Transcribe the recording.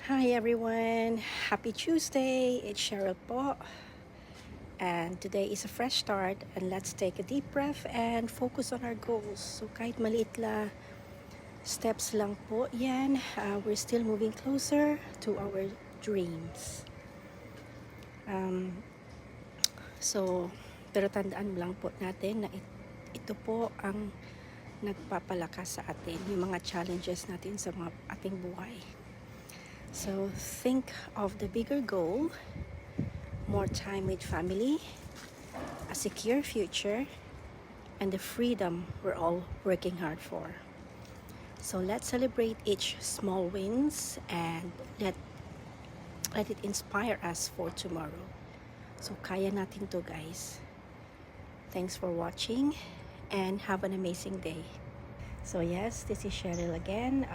Hi everyone! Happy Tuesday! It's Cheryl po. And today is a fresh start and let's take a deep breath and focus on our goals. So kahit maliit la steps lang po yan, we're still moving closer to our dreams. Pero tandaan lang po natin na ito po ang nagpapalakas sa atin, yung mga challenges natin sa mga ating buhay. So think of the bigger goal, more time with family, a secure future, and the freedom we're all working hard for. So let's celebrate each small wins and let it inspire us for tomorrow. So kaya natin to, guys. Thanks for watching and have an amazing day. So yes, this is Cheryl again.